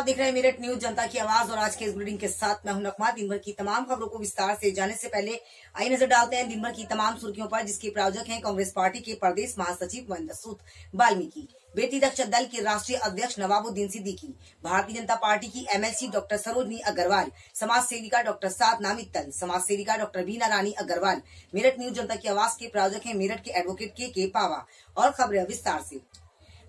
देख रहे हैं मेरठ न्यूज जनता की आवाज और आज के इस बुलेटिन के साथ मैं हूं नकमा। दिन भर की तमाम खबरों को विस्तार से जाने से पहले आइए नजर डालते हैं दिन भर की तमाम सुर्खियों पर, जिसके प्रायोजक हैं कांग्रेस पार्टी के प्रदेश महासचिव महेंद्र सूद वाल्मीकि, बेटी रक्षा दल के राष्ट्रीय अध्यक्ष नवाबुद्दीन सिद्दीकी, भारतीय जनता पार्टी की एमएलसी डॉक्टर सरोजनी अग्रवाल, समाज सेविका डॉक्टर साधना मित्तल, समाज सेविका डॉक्टर बीना रानी अग्रवाल। मेरठ न्यूज जनता की आवाज के प्रायोजक हैं मेरठ के एडवोकेट के पावा। और खबरें विस्तार से।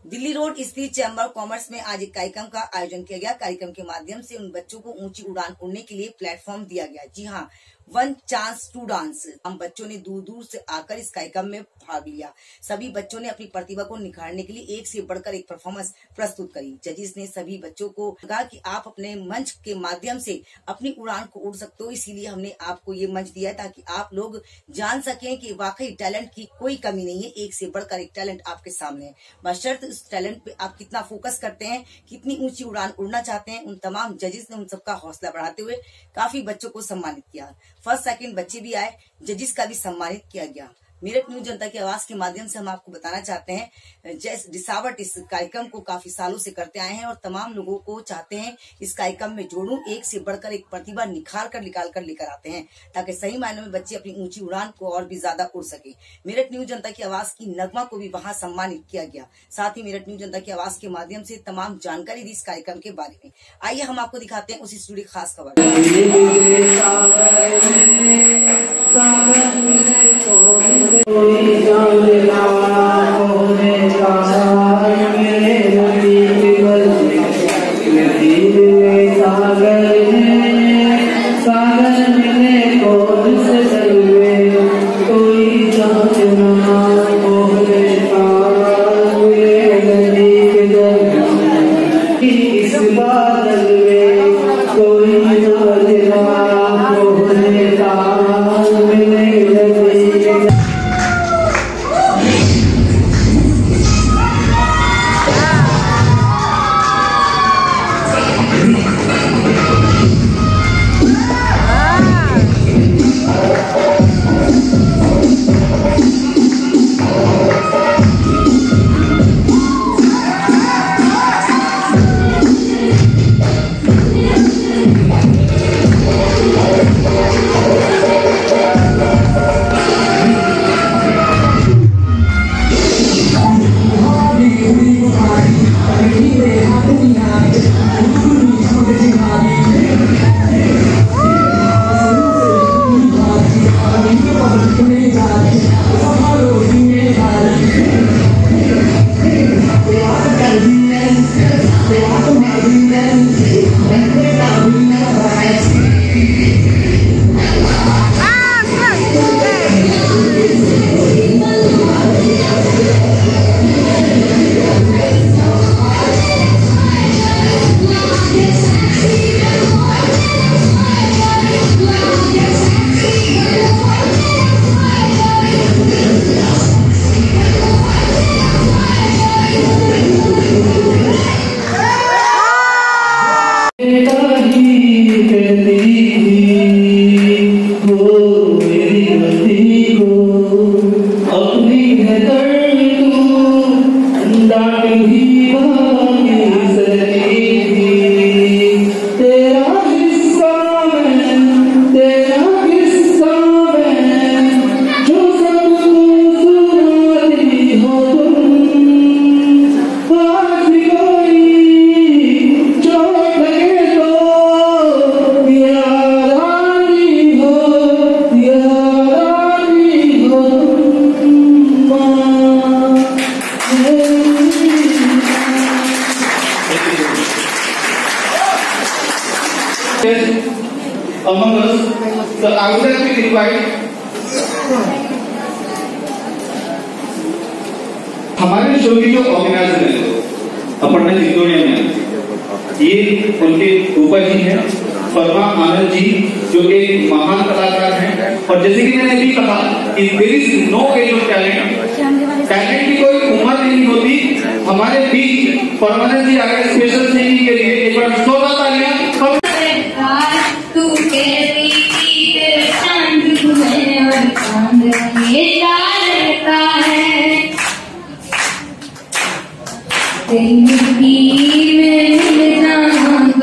दिल्ली रोड स्थित चैम्बर कॉमर्स में आज एक कार्यक्रम का आयोजन किया गया। कार्यक्रम के माध्यम से उन बच्चों को ऊंची उड़ान उड़ने के लिए प्लेटफॉर्म दिया गया। जी हाँ, वन चांस टू डांस। हम बच्चों ने दूर दूर से आकर इस कार्यक्रम में भाग लिया। सभी बच्चों ने अपनी प्रतिभा को निखारने के लिए एक से बढ़कर एक परफॉर्मेंस प्रस्तुत करी। जजिस ने सभी बच्चों को कहा कि आप अपने मंच के माध्यम से अपनी उड़ान को उड़ सकते हो, इसीलिए हमने आपको ये मंच दिया है ताकि आप लोग जान सकें कि वाकई टैलेंट की कोई कमी नहीं है। एक से बढ़कर एक टैलेंट आपके सामने है, बशर्ते उस टैलेंट पे आप कितना फोकस करते हैं, कितनी ऊंची उड़ान उड़ना चाहते हैं। उन तमाम जजिस ने उन सबका हौसला बढ़ाते हुए काफी बच्चों को सम्मानित किया। फर्स्ट सेकंड बच्चे भी आए, जजिस का भी सम्मानित किया गया। मेरठ न्यूज जनता की आवाज के माध्यम से हम आपको बताना चाहते हैं, जैस डिसावट इस कार्यक्रम को काफी सालों से करते आए हैं और तमाम लोगों को चाहते हैं इस कार्यक्रम में जोड़ूं। एक से बढ़कर एक प्रतिभा निखार कर निकाल कर लेकर आते हैं ताकि सही मायनों में बच्चे अपनी ऊंची उड़ान को और भी ज्यादा उड़ सके। मेरठ न्यूज जनता की आवाज की नगमा को भी वहां सम्मानित किया गया। साथ ही मेरठ न्यूज जनता की आवाज के माध्यम से तमाम जानकारी दी इस कार्यक्रम के बारे में। आइए हम आपको दिखाते हैं उसी से जुड़ी खास खबर। Among us, so I would like to invite हमारे शो की जो ऑर्गेनाइजर है अपना इंदौरिया में, ये उनके ऊपर जी हैं परमा आनंद जी, जो एक महान कलाकार हैं। और जैसे कि मैंने अभी कहा कि there is no age of talent, talent की कोई उम्र नहीं होती। हमारे बीच परमानंद जी आ गए स्पेशल सिंगिंग के लिए। एक बार जोरदार तालियां। जिंदगी में जाना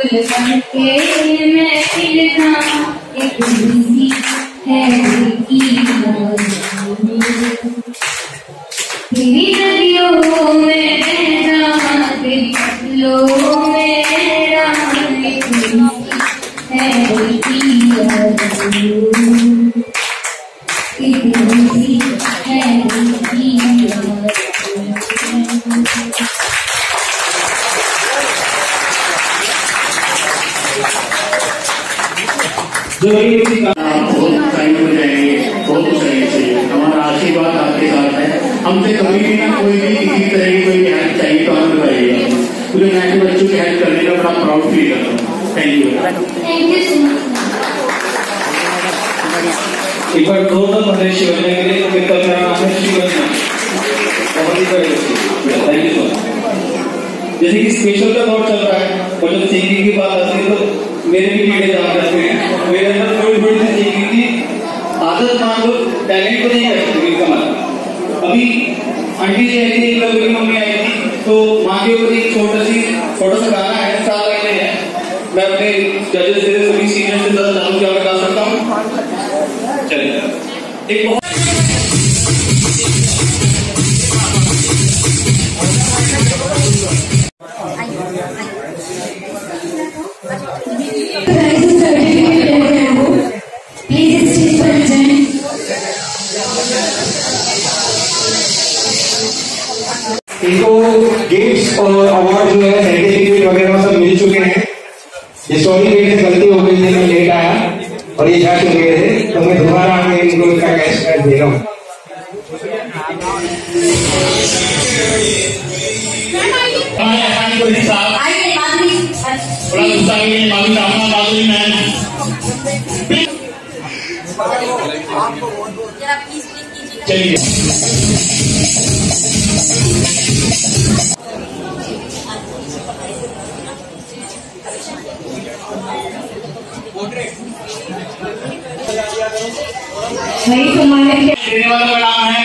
तेरी नदियों में तेरी फसलों में बहुत टाइम हो जाएंगे, बहुत कुछ चाहिए। हमारा आशीर्वाद आपके साथ है। हमसे कभी भी ना कोई भी किसी तरह की कोई हेल्प चाहिए तो हमें बताइएगा, क्योंकि मैं ऐसे बच्चों की हेल्प करने का बड़ा प्राउड फील करता हूँ। Thank you. एक बार दोनों प्रदेश बनने के लिए मेरा नाम है श्रीवंश। बहुत ही बड़े थैंक यू। जैसे कि स्पेशल का दौर चल रहा है और जब सिंगिंग की बात आती है तो मेरे भी कीड़े जान जाते हैं। मेरे अंदर थोड़ी थोड़ी सी सिंगिंग की आदत मान लो, टैलेंट को नहीं कर सकती कमाल। अभी आंटी जी आई थी, कल मेरी मम्मी आई थी, तो माँ के ऊपर एक छोटा सा गाना है, 4 लाइनें हैं। मैं अपने जजेस से सभी सीनियर से ज़्यादा जानू क्या गा सकता हूँ। चलिए एक बहुत इनको गिफ्ट्स और अवार्ड जो है सर्टिफिकेट वगैरह सब मिल चुके हैं। हिस्टोरिक गेट से गलती हो गई थी, मैं लेट आया और ये जा चुके थे, तो मैं दोबारा आके इनको इसका कैश कार्ड दे रहा हूँ। चलिए देने वाला का नाम है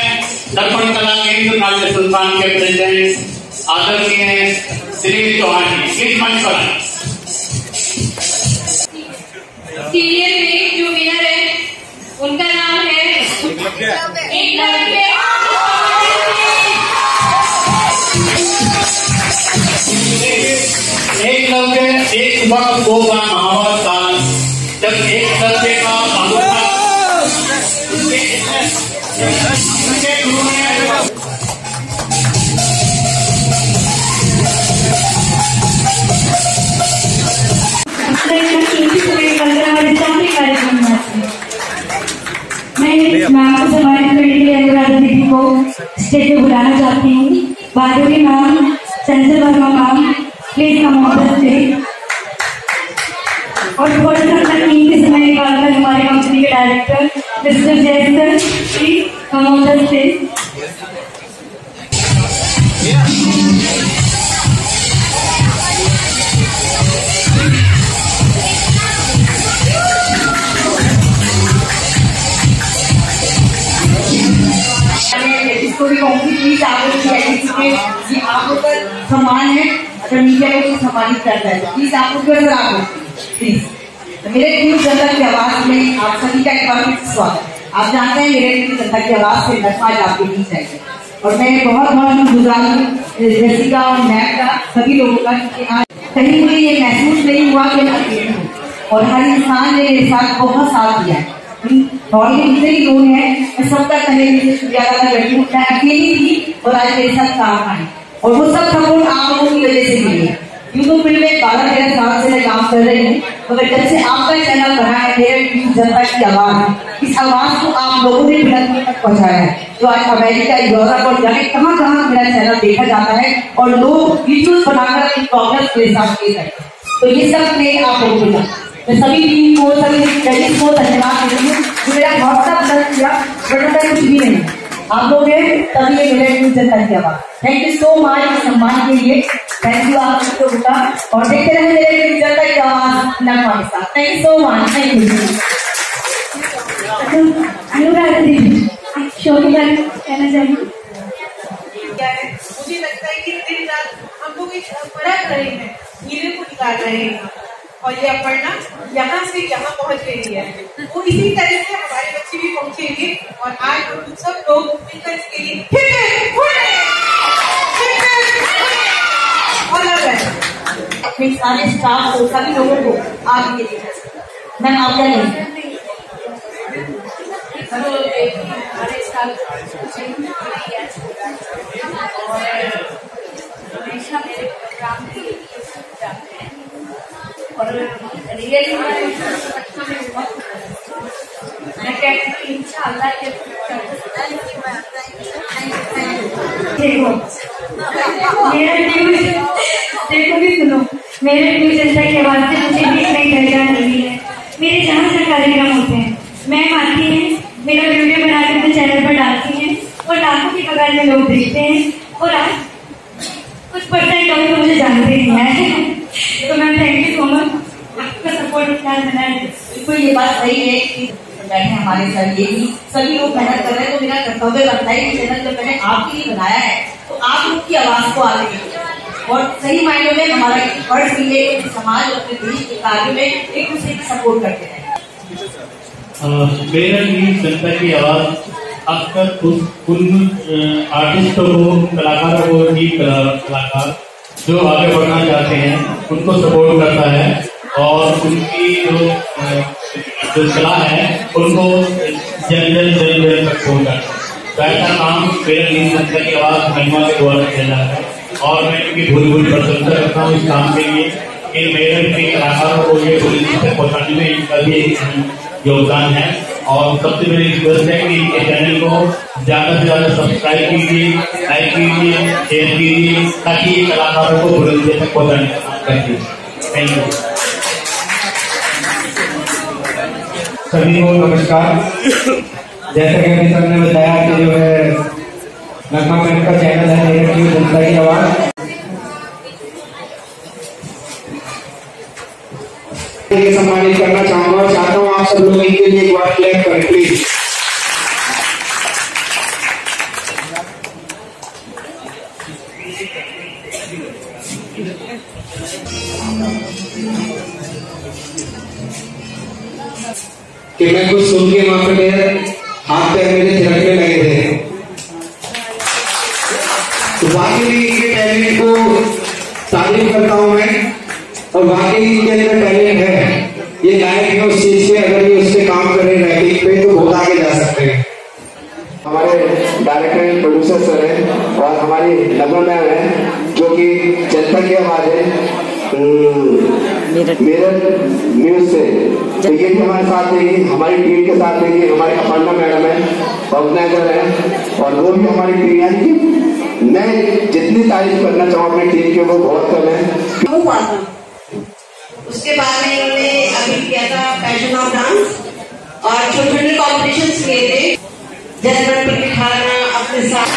दर्पण कला केंद्र नाट्य संस्थान के प्रेसिडेंट आदरणीय श्री चौहान जी। प्लीज मंच पर आए। सीनियर में जो विनर है उनका नाम है एकलव्य। एक वक्त दो बार महाभारत काल जब एकलव्य का अनुष्ठान गुरु ने मैं आपको सम्मानित करने के लिए अनुराधा दीदी को स्टेज पे बुलाना चाहती हूँ। Bhargavi ma'am, Sanjay Verma ma'am, please come on the stage. और थोड़ा सा टीम के समय निकालकर हमारे कंपनी के डायरेक्टर मिस्टर जय sir, please come on the stage. इसको भी कहूँगी प्लीज आप लोग का सम्मान है, अगर मीडिया को सम्मानित करता है प्लीज आप लोग प्लीज। तो मेरे न्यूज जनता की आवाज में आप सभी का एक बार फिर स्वागत। आप जानते हैं मेरे न्यूज जनता की आवाज से नजमा आपके बीच है और मैं बहुत गुजार हूँ रसिका और मैम का, सभी लोगों का, क्योंकि आज कहीं मुझे ये महसूस नहीं हुआ कि मैं अकेली हूँ और हर इंसान ने मेरे साथ बहुत साथ दिया है। और ये जितने भी लोग हैं मैं सबका तहे दिल से शुक्रिया अदा करती हूँ। मैं अकेली थी और आज मेरे साथ काम आए और वो सब सपोर्ट आप लोगों की वजह से मिली है। यूट्यूब फील्ड में 12-13 साल से मैं काम कर रही हूँ, मगर जब से आपका चैनल बना है मेरे जनता की आवाज, इस आवाज को आप लोगों ने फिल्म तक पहुँचाया है। जो आज अमेरिका, यूरोप और जाने कहाँ कहाँ मेरा चैनल देखा जाता है और लोग वीडियोस बनाकर अपनी प्रोग्रेस मेरे साथ शेयर करते हैं। तो ये सब मैं आप लोगों को मैं सभी टीम को, सभी कैडेट्स को धन्यवाद देती हूँ जो मेरा व्हाट्सएप दर्ज किया, बट कुछ भी नहीं आप लोग हैं तभी ये मेरे जनता की आवाज। थैंक यू सो मच सम्मान के लिए, थैंक यू आप सबको का और देखते रहे मेरे जनता की आवाज नगमा के साथ। Thank you so much. Thank you Anuradha दीदी, शो के बारे में कहना चाहिए। मुझे लगता है कि दिन रात हम लोग एक परख रहे हैं, हीरे को निकाल रहे हैं और ये अपर्णा यहाँ से यहाँ पहुँच गई है। वो इसी तरह से हमारे बच्चे भी और आज हम सब लोग मिलकर इसके लिए अपने सारे स्टाफ को, सभी लोगों को आगे के लिए मैम आप क्या कहेंगे? हमारे साथ हमेशा मेरे प्रोग्राम के जाते हैं और रियली मैं कहती हूँ इंशाअल्लाह के देखो भी सुनो, मेरे न्यूज जनता की आवाज से मुझे भी नई पहचान मिली है। मेरे जहाँ से कार्यक्रम होते हैं मैम आती है, मेरा वीडियो बना के अपने चैनल पर डालती हैं और लाखों की कगार में लोग देखते हैं और आज कुछ परसेंट लोग तो मुझे जानते ही हैं। तो ma'am thank you so much, आपका सपोर्ट इतना मिला है। बिल्कुल ये बात सही है कि बैठे हमारे साथ, ये भी सभी लोग मेहनत कर रहे हैं, तो मेरा कर्तव्य बनता है कि चैनल जब मैंने आपके लिए बनाया है तो आप लोग की आवाज को आगे लेके और सही मायने में हमारा एक फर्ज भी है कि समाज अपने देश के कार्य में एक दूसरे की सपोर्ट करते हैं। मेरा न्यूज जनता की आवाज अक्सर उन आर्टिस्टों को, कलाकारों को, ही कलाकार जो आगे बढ़ना चाहते हैं उनको सपोर्ट करता है और उनकी जो कला है उनको जन तक पहुंचाता है। तो ऐसा काम मेरा न्यूज जनता की आवाज महिमा के द्वारा किया जा रहा है और मैं इनकी भूरी प्रशंसा करता हूँ इस काम के लिए कि मेरे के कलाकारों को ये भूरी तक पहुंचाने में इनका भी एक योगदान है। और सबसे बड़ी रिक्वेस्ट है कि इनके चैनल को ज्यादा से ज्यादा सब्सक्राइब कीजिए, लाइक कीजिए, शेयर कीजिए ताकि ये कलाकारों को भूरी तक पहुंचाने का काम करिए। Thank you. सभी को नमस्कार। जैसा कि अभी सर ने बताया कि जो है नगमा मैम का चैनल है मेरे न्यूज जनता की आवाज, सम्मानित करना चाहूंगा और चाहता हूँ आप सब लोग इनके लिए एक बार क्लैप करें प्लीज। कि मैं कुछ सुन के वहां पे मेरे हाथ पैर मेरे थिरकने लगे थे। तो वाकई इनके टैलेंट को तारीफ करता हूं मैं और वाकई इनके अंदर टैलेंट है, ये लायक है उस चीज से, अगर ये उससे काम करे राइटिंग पे तो बहुत आगे जा सकते हैं। हमारे डायरेक्टर प्रोड्यूसर सर है और हमारी नगमा मैम है जो कि जनता की आवाज है मेरठ न्यूज से, तो ये भी हमारे साथ रहेगी, हमारी टीम के साथ रहेगी। हमारे अपर्णा मैडम है, ऑर्गेनाइजर है और वो भी हमारी टीम है कि मैं जितनी तारीफ करना चाहूँ अपनी टीम के वो बहुत कम है। उसके बाद में इन्होंने अभी किया था पैशन ऑफ डांस और छोटे छोटे कॉम्पिटिशन किए थे, जजमेंट पर बिठाना अपने साथ।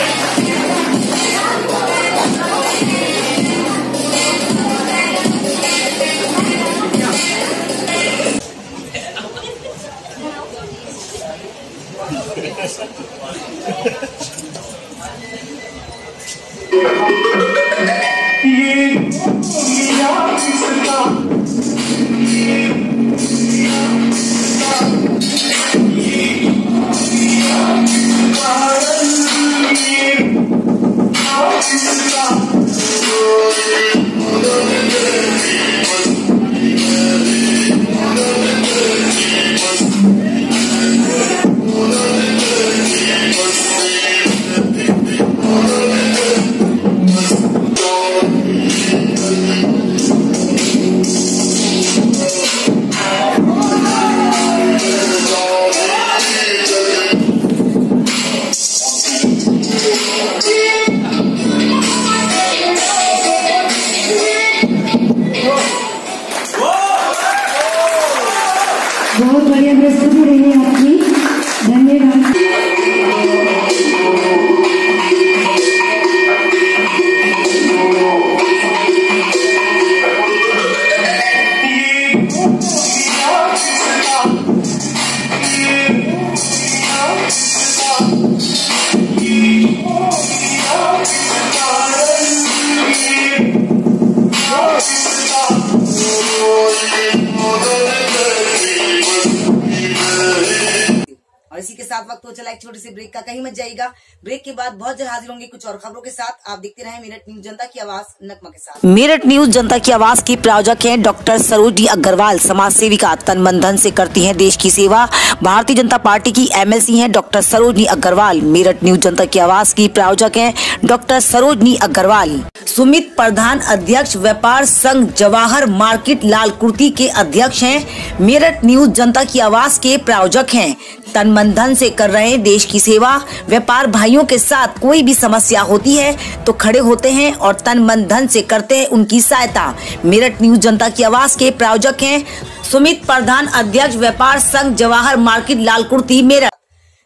साथ वक्त हो चला एक छोटे से ब्रेक का, कहीं मत जाइएगा। ब्रेक के बाद बहुत जल्द हाजिर होंगे कुछ और खबरों के साथ। आप देखते रहें मेरठ न्यूज जनता की आवाज नगमा के साथ। मेरठ न्यूज जनता की आवाज की प्रायोजक हैं डॉक्टर सरोजनी अग्रवाल, समाज सेविका, तन मन धन से करती हैं देश की सेवा। भारतीय जनता पार्टी की MLC हैं डॉक्टर सरोजनी अग्रवाल। मेरठ न्यूज जनता की आवाज की प्रायोजक हैं डॉक्टर सरोजनी अग्रवाल। सुमित प्रधान अध्यक्ष व्यापार संघ जवाहर मार्केट लालकुर्ती के अध्यक्ष हैं। मेरठ न्यूज जनता की आवाज के प्रायोजक हैं। तन मन धन से कर रहे हैं देश की सेवा। व्यापार भाइयों के साथ कोई भी समस्या होती है तो खड़े होते हैं और तन मन धन से करते हैं उनकी सहायता। मेरठ न्यूज जनता की आवाज के प्रायोजक हैं सुमित प्रधान अध्यक्ष व्यापार संघ जवाहर मार्केट लालकुर्ती मेरठ।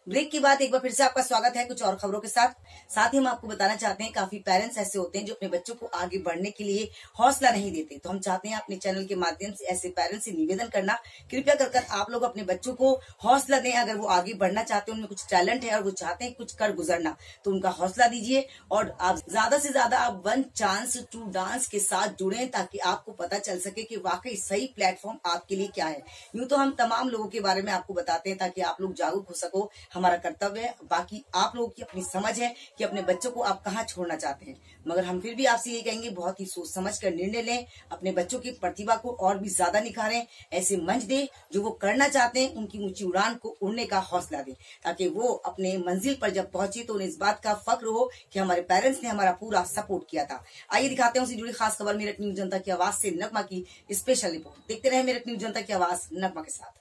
ब्रेक के बाद एक बार फिर से आपका स्वागत है कुछ और खबरों के साथ। साथ ही हम आपको बताना चाहते हैं काफी पेरेंट्स ऐसे होते हैं जो अपने बच्चों को आगे बढ़ने के लिए हौसला नहीं देते। तो हम चाहते हैं अपने चैनल के माध्यम से ऐसे पेरेंट्स से निवेदन करना, कृपया कर आप लोग अपने बच्चों को हौसला दें। अगर वो आगे बढ़ना चाहते हैं, उनमें कुछ टैलेंट है और वो चाहते हैं कुछ कर गुजरना, तो उनका हौसला दीजिए और आप ज्यादा से ज्यादा आप वन चांस टू डांस के साथ जुड़े ताकि आपको पता चल सके कि वाकई सही प्लेटफॉर्म आपके लिए क्या है। यूं तो हम तमाम लोगों के बारे में आपको बताते हैं ताकि आप लोग जागरूक हो सको, हमारा कर्तव्य है। बाकी आप लोगों की अपनी समझ है कि अपने बच्चों को आप कहाँ छोड़ना चाहते हैं, मगर हम फिर भी आपसे ये कहेंगे बहुत ही सोच समझ कर निर्णय लें। अपने बच्चों की प्रतिभा को और भी ज्यादा निखारें, ऐसे मंच दें जो वो करना चाहते हैं, उनकी ऊंची उड़ान को उड़ने का हौसला दें ताकि वो अपने मंजिल पर जब पहुंचे तो उन्हें इस बात का फक्र हो कि हमारे पेरेंट्स ने हमारा पूरा सपोर्ट किया था। आइए दिखाते हैं उससे जुड़ी खास खबर मेरठ न्यूज जनता की आवाज से नगमा की स्पेशल रिपोर्ट। देखते रहे मेरठ न्यूज जनता की आवाज नगमा के साथ।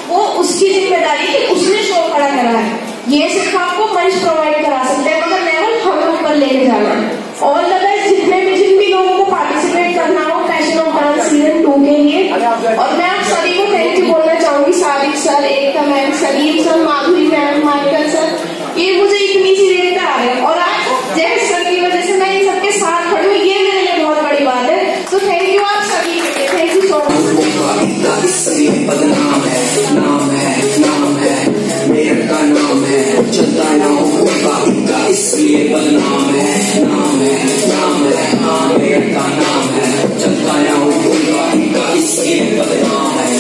वो उसकी जिम्मेदारी कि उसने शो खड़ा करा है। ये सिर्फ आपको मंच प्रोवाइड करा सकते हैं, मगर लेवल हमें ऊपर लेके जाना है। ऑल द बेस्ट जिन भी लोगों को पार्टिसिपेट करना हो पैशन ऑफ डांस सीजन 2 के लिए। और मैं आप सभी को थैंक यू बोलना चाहूंगी, सादिक सर, एकता मैम, सलीम सर, माधुरी मैम, माइकल सर, ये मुझे इतनी सी देर तक आ रहे हैं और आज जय सर की वजह से मैं इन सबके साथ खड़ी हूँ, ये मेरे लिए बहुत बड़ी बात है। तो थैंक यू आप सभी के लिए, थैंक यू सो मच। बदनाम है, नाम है, नाम है, मेरठ का नाम है, चलता नाम का इसलिए बदनाम है, नाम है, नाम है, हाँ मेरठ का नाम है, चलता नाम का इसलिए बदनाम है।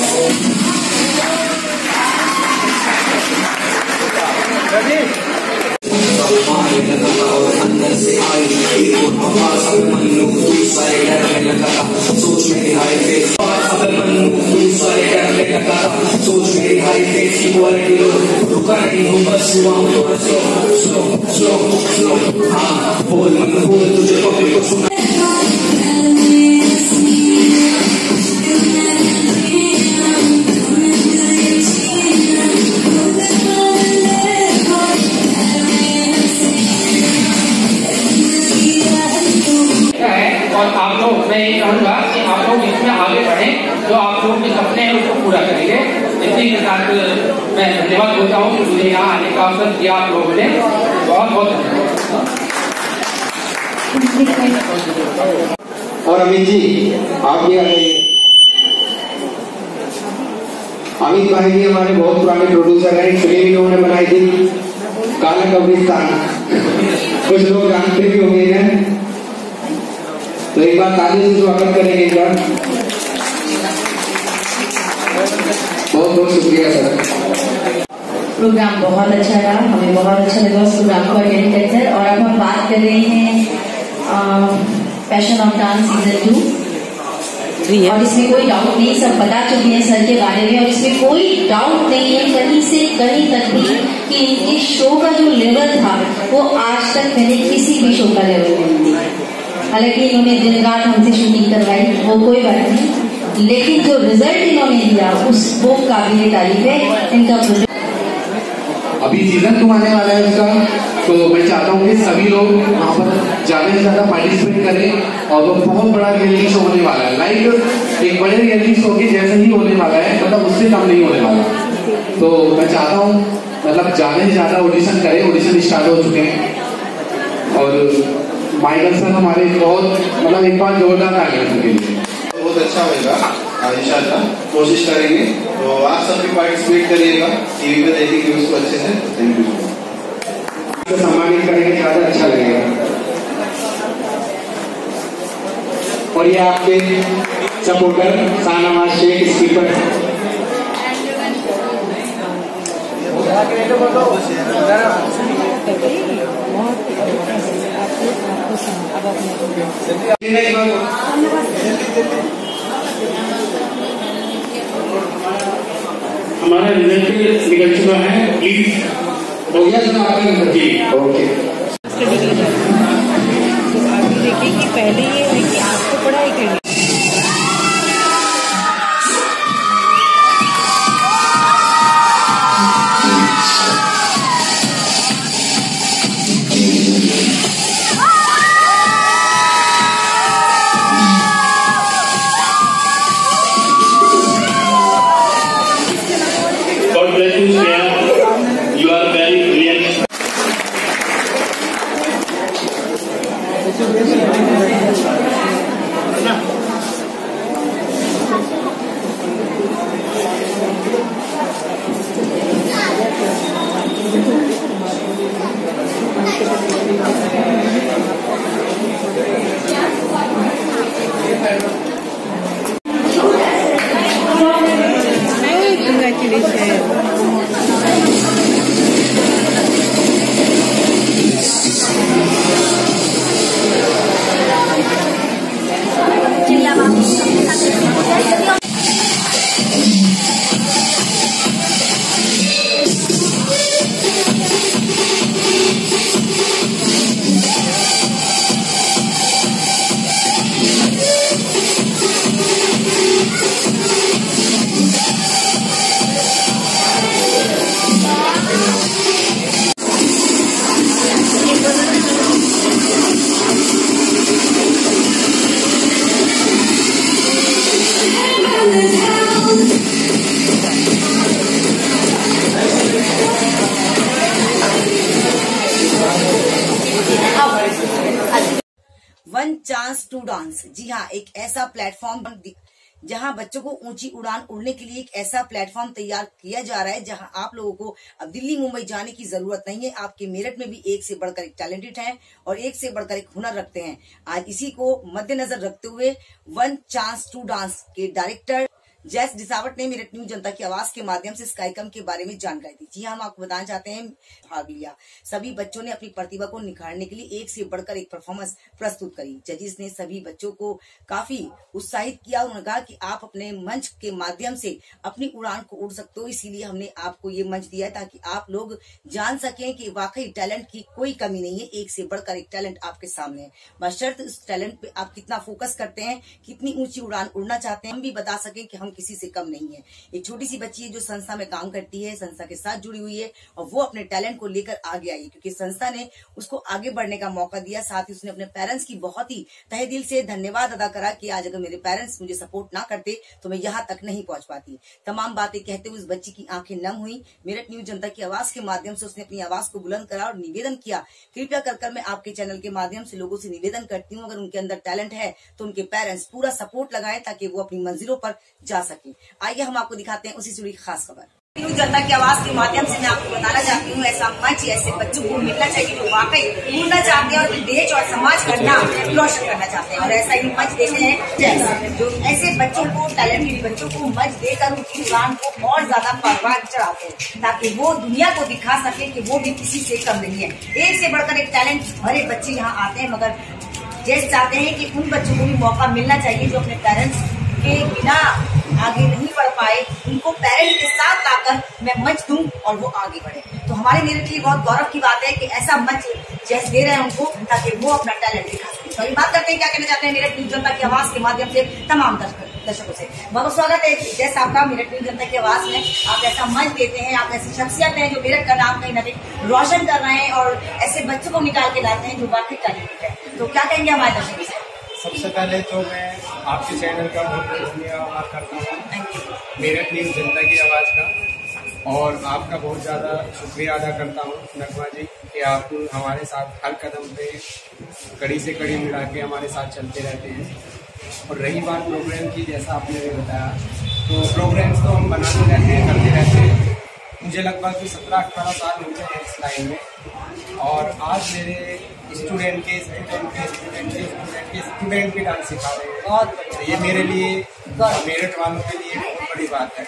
अंदर से आई दूसरे डरने लगा, सोच में हाई फेस दूसरे डरने लगा, सोच में हाई फेस की क्वालिटी रुका नहीं हूँ बस स्लो हाँ बोल तुझे पब्लिक को सुना। और आप लोग, मैं ये कहूँगा कि आप लोग इसमें आगे बढ़ें, जो आप लोगों के सपने हैं उसको पूरा करेंगे। इसी के साथ मैं धन्यवाद बोलता हूँ कि मुझे यहाँ आने का अवसर दिया आप लोगों ने, बहुत बहुत धन्यवाद। और अमित जी आप भी आ जाइए। अमित भाई जी हमारे बहुत पुराने प्रोड्यूसर हैं, फिल्म इन्होंने बनाई थी काला कब्रिस्तान, कुछ लोग जानते भी होंगे हैं, तो एक बार ताली से स्वागत करेंगे एक बार। बहुत बहुत शुक्रिया सर। प्रोग्राम बहुत अच्छा रहा, हमें बहुत अच्छा लगा उस प्रोग्राम को अटेंड करकर। और अब हम बात कर रहे हैं पैशन ऑफ डांस सीजन 2 और इसमें कोई डाउट नहीं, सब बता चुके हैं सर के बारे में और इसमें कोई डाउट नहीं है कहीं से कहीं तक भी कि इनके शो का जो लेवल था वो आज तक मैंने किसी भी शो का लेवल नहीं दिया। हालांकि इन्होंने दिन रात हमसे शूटिंग करवाई, वो कोई बात नहीं, लेकिन जो रिजल्ट इन्होंने दिया उस वो काबिल तारीफ है इनका प्रोजेक्ट। अभी सीजन 2 आने वाला है उसका, तो मैं चाहता हूँ कि सभी लोग वहाँ पर ज्यादा से ज्यादा पार्टिसिपेट करें और वो बहुत बड़ा रियलिटी शो होने वाला है। लाइक एक बड़े रियलिटी शो के जैसे ही होने वाला है, मतलब उससे कम नहीं होने वाला। तो मैं चाहता हूँ मतलब ज्यादा से ज्यादा ऑडिशन करें, ऑडिशन स्टार्ट हो चुके हैं और माइकल सर हमारे बहुत मतलब एक बार जोरदार आ गए उनके लिए। बहुत अच्छा होगा इंशाल्लाह, कोशिश करेंगे। तो आप सब भी पार्टिसिपेट करिएगा, टीवी पे देखेंगे उसको अच्छे से। Thank you. सम्मानित करेंगे, ज्यादा अच्छा लगेगा। और ये आपके सपोर्टर शाहनवाज शेख स्पीकर हमारा रिजल्ट निकल चुका है, प्लीज हो गया सर आपका? जी ओके। अभी देखिए कि पहले ये है कि आपको पढ़ाई करनी वन चांस टू डांस। जी हाँ, एक ऐसा प्लेटफॉर्म जहां बच्चों को ऊंची उड़ान उड़ने के लिए एक ऐसा प्लेटफॉर्म तैयार किया जा रहा है जहां आप लोगों को अब दिल्ली मुंबई जाने की जरूरत नहीं है। आपके मेरठ में भी एक से बढ़कर एक टैलेंटेड हैं और एक से बढ़कर एक हुनर रखते हैं। आज इसी को मद्देनजर रखते हुए वन चांस टू डांस के डायरेक्टर जैस डिसावट ने मेरठ न्यूज जनता की आवाज के माध्यम से इस कार्यक्रम के बारे में जानकारी दी। जी हम आपको बताना चाहते हैं, भाग लिया सभी बच्चों ने अपनी प्रतिभा को निखारने के लिए एक से बढ़कर एक परफॉर्मेंस प्रस्तुत करी। जजेस ने सभी बच्चों को काफी उत्साहित किया। उन्होंने कहा कि आप अपने मंच के माध्यम से अपनी उड़ान को उड़ सकते हो, इसीलिए हमने आपको ये मंच दिया है ताकि आप लोग जान सकें कि वाकई टैलेंट की कोई कमी नहीं है, एक से बढ़कर एक टैलेंट आपके सामने है। बशर्ते उस टैलेंट पे आप कितना फोकस करते हैं, कितनी ऊंची उड़ान उड़ना चाहते हैं, हम भी बता सकें कि हम किसी से कम नहीं है। एक छोटी सी बच्ची है जो संस्था में काम करती है, संस्था के साथ जुड़ी हुई है और वो अपने टैलेंट को लेकर आगे आई क्योंकि संस्था ने उसको आगे बढ़ने का मौका दिया। साथ ही उसने अपने पेरेंट्स की बहुत ही तहे दिल से धन्यवाद अदा करा कि आज अगर मेरे पेरेंट्स मुझे सपोर्ट ना करते तो मैं यहाँ तक नहीं पहुंच पाती। तमाम बातें कहते हुए उस बच्ची की आंखें नम हुई। मेरठ न्यूज जनता की आवाज के माध्यम से उसने अपनी आवाज को बुलंद करा और निवेदन किया, कृपया कर मैं आपके चैनल के माध्यम से लोगों से निवेदन करती हूँ, अगर उनके अंदर टैलेंट है तो उनके पेरेंट्स पूरा सपोर्ट लगाए ताकि वो अपनी मंजिलों पर जा सके। आइए हम आपको दिखाते हैं उसी से जुड़ी खास खबर। न्यूज जनता की आवाज के माध्यम से मैं आपको बताना चाहती हूँ, ऐसा मंच ऐसे बच्चों को मिलना चाहिए जो वाकई उड़ना चाहते हैं और देश और समाज का नाम रोशन करना चाहते हैं। और ऐसा ही मंच देते हैं जैसे जो ऐसे बच्चों को, टैलेंटेड बच्चों को मंच देकर उनकी उड़ान को और ज्यादा परवाह चढ़ाते हैं ताकि वो दुनिया को दिखा सके कि वो भी किसी से कम नहीं है। एक से बढ़कर एक टैलेंट भरे बच्चे यहाँ आते हैं, मगर जैसे चाहते हैं कि उन बच्चों को भी मौका मिलना चाहिए जो अपने पेरेंट्स के बिना आगे नहीं बढ़ पाए, उनको पेरेंट्स के साथ लाकर मैं मंच दूं और वो आगे बढ़े। तो हमारे मेरे लिए बहुत गौरव की बात है कि ऐसा मंच जैसे दे रहे हैं उनको ताकि वो अपना टैलेंट दिखा सके। तो ये बात करते हैं क्या कहना चाहते हैं मेरठ न्यूज जनता की आवाज के माध्यम से तमाम दर्शकों से। बहुत स्वागत है जैसे आपका मेरठ न्यूज जनता की आवाज में। आप ऐसा मंच देते हैं, आप ऐसी शख्सियत हैं जो मेरठ का नाम कहीं न कहीं रोशन कर रहे हैं और ऐसे बच्चों को निकाल के लाते हैं जो वाकई टैलेंटेड है। तो क्या कहेंगे हमारे दर्शकों से? सबसे पहले तो मैं आपके चैनल का बहुत बहुत धन्यवाद करता हूँ, मेरठ न्यूज जनता की आवाज़ का, और आपका बहुत ज़्यादा शुक्रिया अदा करता हूँ नगमा जी कि आप हमारे साथ हर कदम पे कड़ी से कड़ी मिला के हमारे साथ चलते रहते हैं। और रही बात प्रोग्राम की, जैसा आपने भी बताया, तो प्रोग्राम्स तो हम बनाते रहते हैं, करते रहते हैं। मुझे लगभग 17-18 साल हो गए हैं इस लाइन में, और आज मेरे स्टूडेंट भी डांस सिखा रहे हैं। ये मेरे लिए, मेरठ वालों के लिए बड़ी बात है।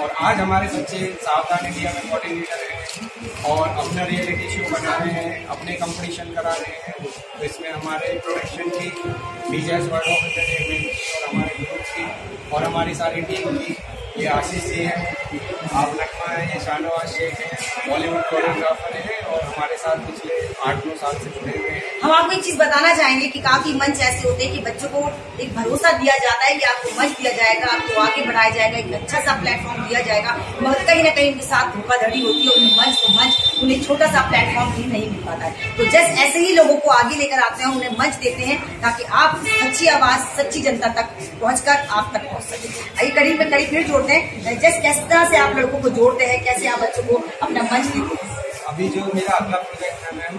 और आज हमारे बच्चे सावधान इंडिया में कोऑर्डिनेटर हैं और अपना रियलिटी शो बना रहे हैं, अपने कंपटीशन करा रहे हैं। तो इसमें हमारे प्रोडक्शन की, डीजर्स वर्ल्ड ऑफ एंटरटेनमेंट और हमारे ग्रुप की और हमारी सारी टीम की, ये आशीष जी हैं, आप नकमा है, ये शाहनवाज शेख हैं, बॉलीवुड कोरियोग्राफर हैं और हमारे साथ पिछले 8-9 साल से जुड़े हुए हैं। हम आपको एक चीज बताना चाहेंगे कि काफी मंच ऐसे होते हैं कि बच्चों को एक भरोसा दिया जाता है कि आपको मंच दिया जाएगा, आपको आगे बढ़ाया जाएगा, एक अच्छा सा प्लेटफॉर्म दिया जाएगा, मगर कहीं ना कहीं उनके साथ धोखाधड़ी होती है और उन्हें छोटा सा प्लेटफॉर्म भी नहीं मिल पाता है। तो जस्ट ऐसे ही लोगों को आगे लेकर आते हैं, उन्हें मंच देते हैं ताकि आप सच्ची आवाज सच्ची जनता तक पहुंचकर आप तक पहुंच सके। आइए कड़ी में कड़ी फिर जोड़ते हैं, जस्ट किस तरह से आप लड़कों को जोड़ते हैं, कैसे आप बच्चों को अपना मंच देते हैं। अभी जो मेरा अगला प्रोजेक्ट है मैम,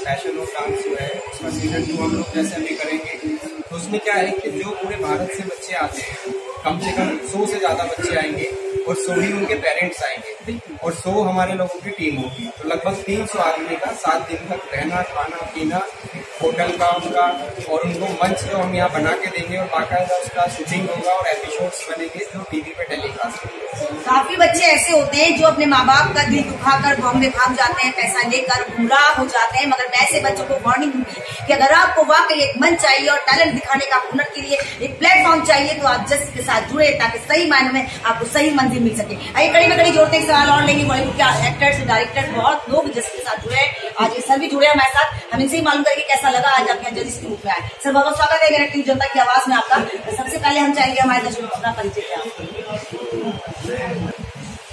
फैशन और डांस जो है उसका सीजन 2 हम लोग जैसे अभी करेंगे। तो उसमें क्या है कि जो पूरे भारत से बच्चे आते हैं, कम से कम 100 से ज्यादा बच्चे आएंगे और 100 ही उनके पेरेंट्स आएंगे और 100 हमारे लोगों की टीम होगी। तो लगभग 300 आदमी का 7 दिन तक रहना, खाना पीना, होटल का उनका, और उनको मंच जो हम यहाँ बना के देंगे और बाकायदा उसका शूटिंग होगा और एपिसोड्स बनेंगे जो टीवी पे टेलीकास्ट होंगे। काफी बच्चे ऐसे होते हैं जो अपने माँ बाप का दिल दुखाकर बॉम्बे भाग जाते हैं, पैसा लेकर गुमराह हो जाते हैं, मगर मैं ऐसे बच्चों को वार्निंग दूंगी कि अगर आपको वाकई एक मंच चाहिए और टैलेंट दिखाने का, हुनर के लिए एक प्लेटफॉर्म चाहिए, तो आप जस्ट के साथ जुड़े ताकि सही मायने में आपको सही मंजिल मिल सके। आइए कड़ी में कड़ी जोड़ते हैं, सवाल और लेंगे बॉलीवुड के एक्टर्स, डायरेक्टर, बहुत लोग जस्ट के साथ जुड़े हैं। आज ये सर भी जुड़े हमारे साथ, हम इनसे ही मालूम करेंगे कैसा लगा आज आप यहाँ जजिस के रूप में आए। सर बहुत स्वागत है मेरा टीवी जनता की आवाज में आपका। सबसे पहले हम चाहेंगे हमारे दर्शकों को अपना परिचय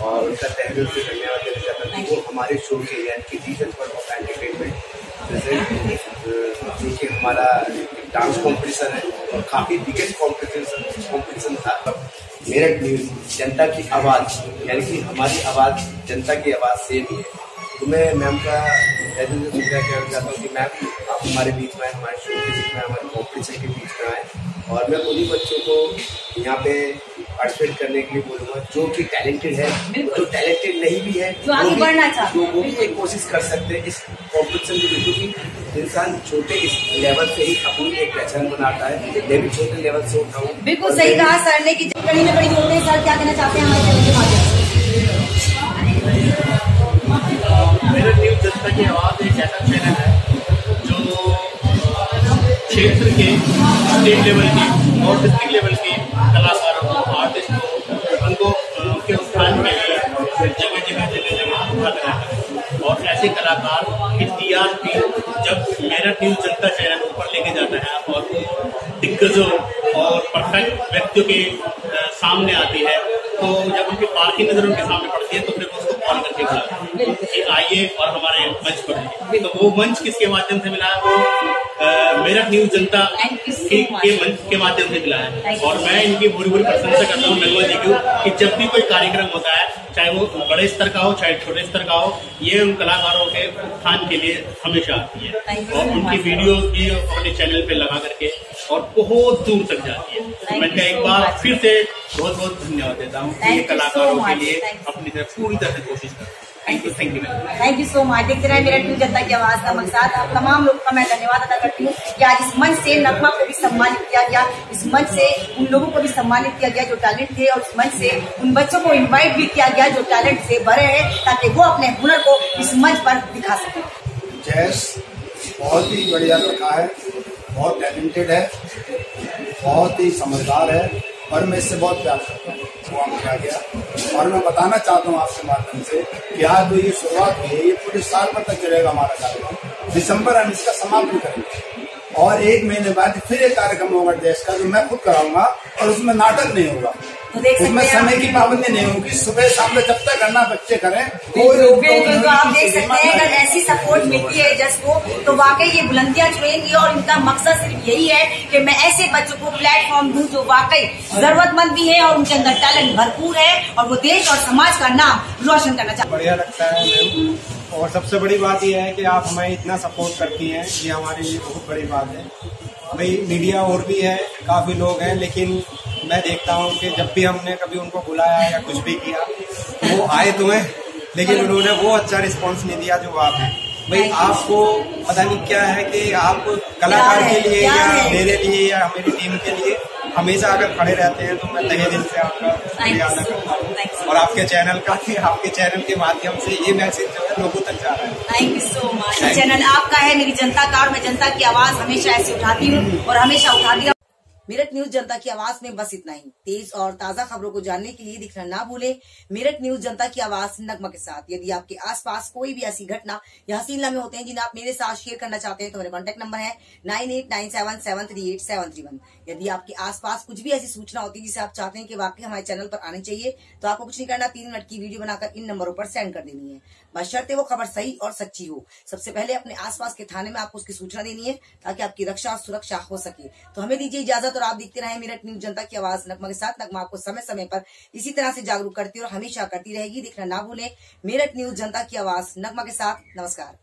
और उनका तहे दिल से धन्यवाद देना चाहता हूँ। वो हमारे शो के यानी कि डीजर्स वर्ल्ड ऑफ एंटरटेनमेंट जो कि हमारा डांस कॉम्पिटिशन है और काफ़ी बिगेस्ट कॉम्पिटिशन था। मेरठ न्यूज़ जनता की आवाज़ यानी कि हमारी आवाज़ जनता की आवाज़ से भी है। तो मैं मैम का तहे दिल से शुक्रिया कहना चाहता हूँ कि मैम आप हमारे बीच में, हमारे शो के बीच में, हमारे कॉम्पिटिशन के बीच में आए। और मैं उन्हीं बच्चों को यहाँ पे पार्टिसिपेट करने के लिए बोलूँगा जो कि टैलेंटेड है, जो टैलेंटेड नहीं भी है, जो आगे बढ़ना चाहते हैं, वो भी एक कोशिश कर सकते हैं इस कॉम्पिटिशन के लिए, क्योंकि इंसान छोटे इस लेवल से ही अपनी एक पहचान बनाता है। मैं भी छोटे लेवल से उठा हूँ। बिल्कुल सही कहा सर ने कि कड़ी में कड़ी जोड़ते हैं। सर क्या कहना चाहते हैं हमारे चैनल के माध्यम से? मेरठ न्यूज़ जनता की आवाज़ एक ऐसा चैनल है जो क्षेत्र के स्टेट लेवल की और डिस्ट्रिक्ट लेवल के कलाकारों को, आर्टिस्ट को, उनको उनके उत्थान के लिए जगह जगह उठाता है। और ऐसे कलाकार की टीआरपी जब मेरठ न्यूज़ जनता चैनल ऊपर लेके जाता है और वो दिग्गजों और परफेक्ट व्यक्तियों के सामने आती है, तो जब उनकी पार्की नजर उनके सामने पड़ती है तो फिर उसको कॉल करके बुलाते हैं कि आइए और हमारे मंच पर आइए। तो वो मंच किसके माध्यम से मिला है? वो मेरठ न्यूज़ जनता के मंच के माध्यम से मिला है। और मैं इनकी बुरी प्रशंसा करता हूँ नगमा जी की कि जब भी कोई कार्यक्रम होता है, चाहे वो बड़े स्तर का हो चाहे छोटे स्तर का हो, ये उन कलाकारों के उत्थान के लिए हमेशा आती है और उनकी वीडियोस भी अपने चैनल पे लगा करके और बहुत दूर तक जाती है। मैं एक बार फिर से बहुत बहुत धन्यवाद देता हूँ ये कलाकारों के लिए अपनी तरफ पूरी तरह से कोशिश करता हूँ। Thank you so much. देखते रहे मेरठ न्यूज़ जनता की आवाज का मकसद। आप तमाम लोगों का मैं धन्यवाद अदा करती हूँ कि आज इस मंच से नगमा को भी सम्मानित किया गया, इस मंच से उन लोगों को भी सम्मानित किया गया जो टैलेंट थे, और इस मंच से उन बच्चों को इन्वाइट भी किया गया जो टैलेंट से भरे हैं, ताकि वो अपने हुनर को इस मंच पर दिखा सके। जैस बहुत ही बढ़िया लड़का है, बहुत टैलेंटेड है, बहुत ही समझदार है और मैं इससे बहुत प्यार करता हूँ। किया गया और मैं बताना चाहता हूँ आपके माध्यम से कि आज जो ये शुरुआत हुई है, ये पूरे साल भर तक चलेगा हमारा कार्यक्रम। दिसंबर हम इसका समाप्ति करेंगे और 1 महीने बाद फिर एक कार्यक्रम होगा देश का जो मैं खुद कराऊंगा और उसमें नाटक नहीं होगा, उसमें समय की पाबंदी नहीं होगी, सुबह शाम में जब तक करना बच्चे करें। बिल्कुल, तो आप देख सकते हैं अगर ऐसी सपोर्ट मिलती है जस को तो वाकई ये बुलंदियां छुएंगी और इनका मकसद सिर्फ यही है कि मैं ऐसे बच्चों को प्लेटफॉर्म दूं जो वाकई जरूरतमंद भी है और उनके अंदर टैलेंट भरपूर है और वो देश और समाज का नाम रोशन करना चाहते हैं। बढ़िया लगता है मैम, और सबसे बड़ी बात यह है कि आप हमें इतना सपोर्ट करती हैं, ये हमारे लिए बहुत बड़ी बात है। भाई मीडिया और भी है, काफ़ी लोग हैं, लेकिन मैं देखता हूँ कि जब भी हमने कभी उनको बुलाया या कुछ भी किया वो आए तो हैं, लेकिन उन्होंने वो अच्छा रिस्पांस नहीं दिया जो आप हैं। भाई आपको पता नहीं क्या है कि आप कलाकार के लिए या मेरे लिए या मेरी टीम के लिए हमेशा अगर खड़े रहते हैं तो मैं तहे दिल से आपका शुक्रिया अदा करता हूँ। और आपके चैनल के माध्यम से ये मैसेज जो है लोगों तक जा रहा है। Thank you so much. Channel आपका है, मेरी जनता का, और मैं जनता की आवाज हमेशा ऐसे उठाती हूँ और हमेशा उठाती हूँ। मेरठ न्यूज जनता की आवाज में बस इतना ही। तेज और ताजा खबरों को जानने के लिए दिखना ना भूले मेरठ न्यूज जनता की आवाज नगमा के साथ। यदि आपके आसपास कोई भी ऐसी घटना या हसीन लम्हे होते हैं जिन्हें आप मेरे साथ शेयर करना चाहते हैं तो मेरा कॉन्टैक्ट नंबर है 9897738731। यदि आपके आसपास कुछ भी ऐसी सूचना होती है जिसे आप चाहते हैं कि वाकई हमारे चैनल पर आनी चाहिए तो आपको कुछ नहीं करना, 3 मिनट की वीडियो बनाकर इन नंबरों पर सेंड कर देनी है। बशर्ते वो खबर सही और सच्ची हो। सबसे पहले अपने आसपास के थाने में आपको उसकी सूचना देनी है ताकि आपकी रक्षा और सुरक्षा हो सके। तो हमें दीजिए इजाजत और आप देखते रहे मेरठ न्यूज जनता की आवाज नगमा के साथ। नगमा आपको समय समय पर इसी तरह से जागरूक करती है और हमेशा करती रहेगी। देखना ना भूलें मेरठ न्यूज जनता की आवाज नगमा के साथ। नमस्कार।